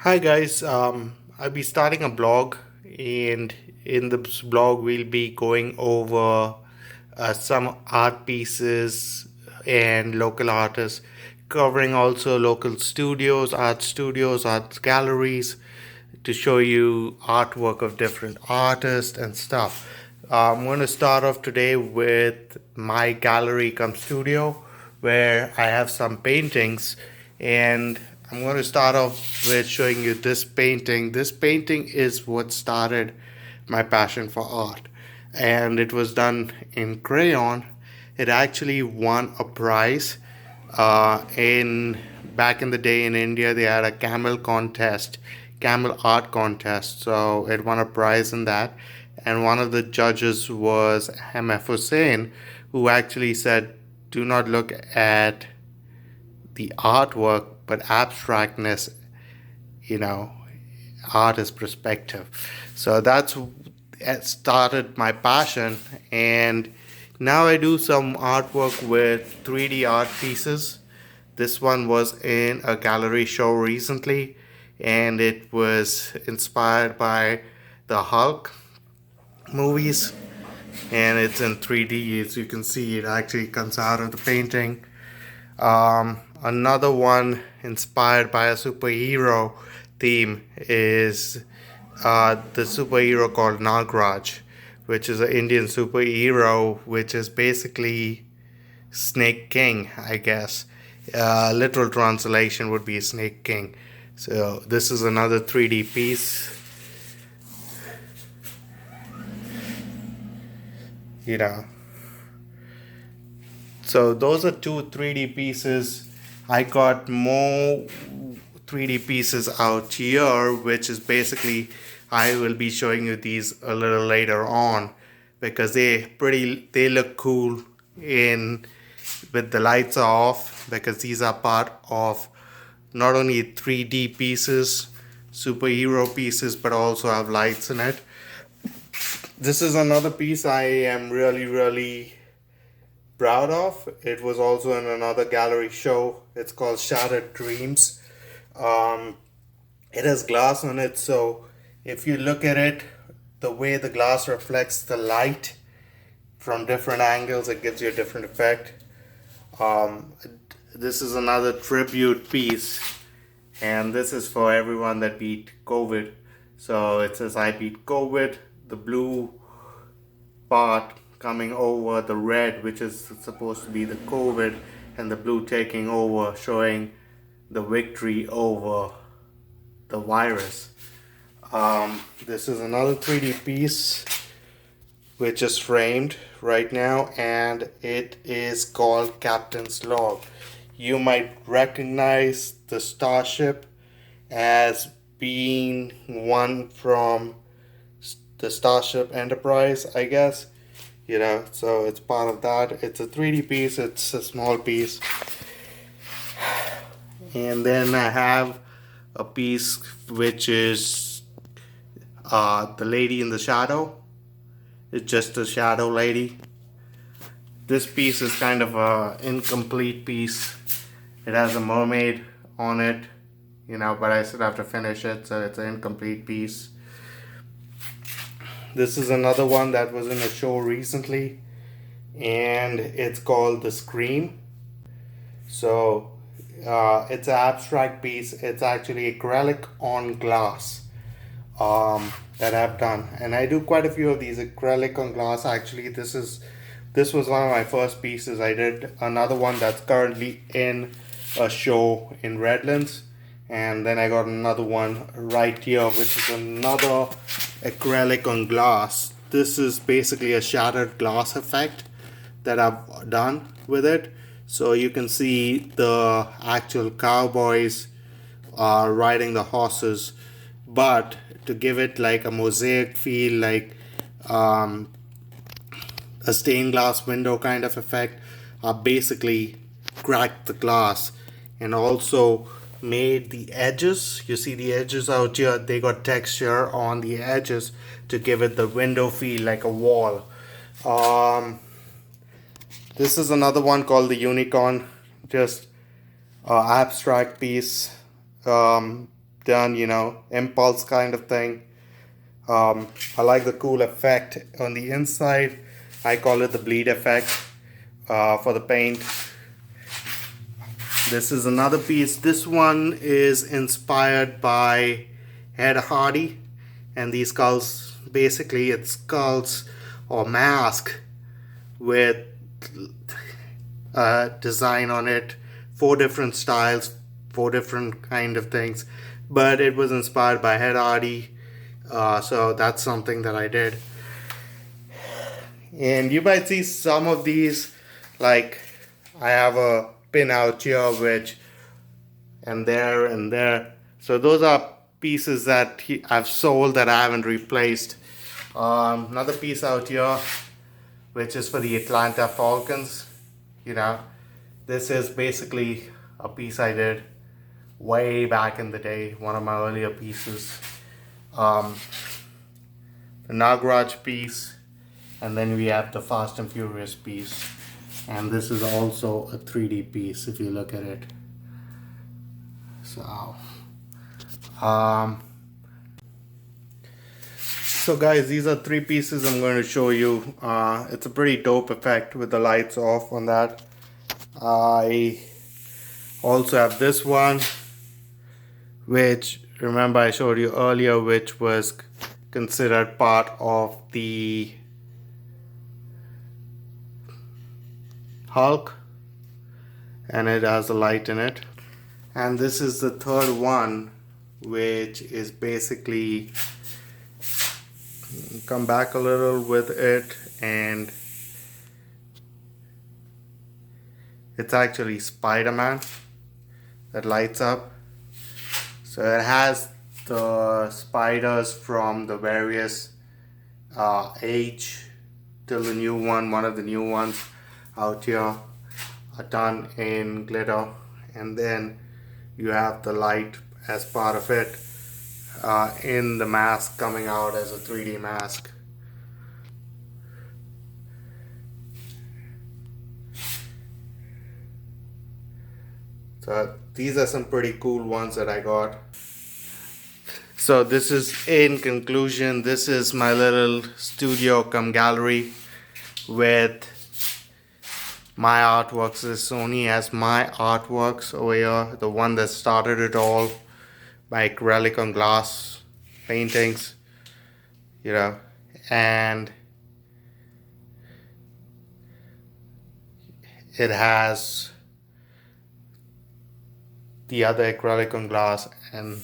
Hi guys, I'll be starting a blog, and in this blog we'll be going over some art pieces and local artists, covering also local studios, art galleries, to show you artwork of different artists and stuff. I'm going to start off today with my gallery come studio, where I have some paintings, and I'm going to start off with showing you this painting. This painting is what started my passion for art, and it was done in crayon. It actually won a prize in back in the day in India. They had a camel art contest. So it won a prize in that, and one of the judges was MF Hussain, who actually said, "Do not look at the artwork, but abstractness. You know, art is perspective." So that's it started my passion, and now I do some artwork with 3D art pieces. This one was in a gallery show recently, and it was inspired by the Hulk movies, and it's in 3D. As you can see, it actually comes out of the painting. Another one inspired by a superhero theme is the superhero called Nagraj, which is an Indian superhero, which is basically Snake King, I guess. Literal translation would be Snake King. So this is another 3D piece. You know, so those are two 3D pieces. I got more 3D pieces out here, which is basically I will be showing you these a little later on, because they look cool in with the lights off, because these are part of not only 3D pieces, superhero pieces, but also have lights in it. This is another piece I am really proud of. It was also in another gallery show. It's called Shattered Dreams. Um, it has glass on it, so if you look at it, the way the glass reflects the light from different angles, it gives you a different effect. Um, this is another tribute piece, and this is for everyone that beat COVID. So it says, "I beat COVID." The blue part coming over the red, which is supposed to be the COVID, and the blue taking over, showing the victory over the virus. This is another 3D piece which is framed right now, and it is called Captain's Log. You might recognize the starship as being one from the Starship Enterprise, I guess. So it's part of that. It's a 3D piece, it's a small piece. And then I have a piece which is the lady in the shadow. It's just a shadow lady. This piece is kind of a incomplete piece. It has a mermaid on it, but I still have to finish it, so it's an incomplete piece. This is another one that was in a show recently, and it's called The Scream. So it's an abstract piece. It's actually acrylic on glass that I've done, and I do quite a few of these acrylic on glass. Actually, this was one of my first pieces. I did another one that's currently in a show in Redlands, and then I got another one right here, which is another acrylic on glass. This is basically a shattered glass effect that I've done with it. So you can see the actual cowboys riding the horses, but to give it like a mosaic feel, like a stained glass window kind of effect, I basically cracked the glass and also made the edges. You see the edges out here, they got texture on the edges to give it the window feel, like a wall. This is another one called the Unicorn, just abstract piece. done, you know, impulse kind of thing. I like the cool effect on the inside. I call it the bleed effect for the paint. This is another piece. This one is inspired by Ed Hardy, and these skulls, basically it's skulls or mask with design on it, 4 different styles, 4 different kind of things, but it was inspired by Ed Hardy, so that's something that I did. And you might see some of these, like I have a pin out here, which and there, so those are pieces that I've sold that I haven't replaced. Another piece out here which is for the Atlanta Falcons. You know, this is basically a piece I did way back in the day, one of my earlier pieces. The Nagraj piece, and then we have the Fast and Furious piece, and this is also a 3D piece if you look at it. So guys, these are 3 pieces I'm going to show you. It's a pretty dope effect with the lights off on that. I also have this one, which remember I showed you earlier, which was considered part of the Hulk, and it has a light in it. And this is the 3rd one, which is basically, come back a little with it, and it's actually Spider-Man that lights up. So it has the spiders from the various age till the new one of the new ones out here are done in glitter, and then you have the light as part of it in the mask coming out as a 3D mask. So these are some pretty cool ones that I got. So this is, in conclusion, this is my little studio come gallery with my artworks. This only has my artworks over here, the one that started it all, my acrylic on glass paintings, you know, and it has the other acrylic on glass and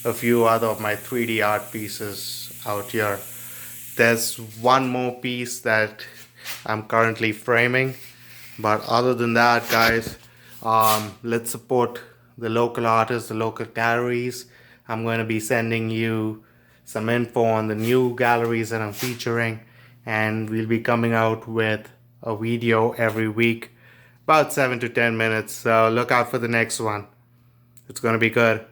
a few other of my 3D art pieces out here. There's one more piece that I'm currently framing, but other than that, guys, let's support the local artists, the local galleries. I'm going to be sending you some info on the new galleries that I'm featuring, and we'll be coming out with a video every week, about 7 to 10 minutes. So look out for the next one. It's going to be good.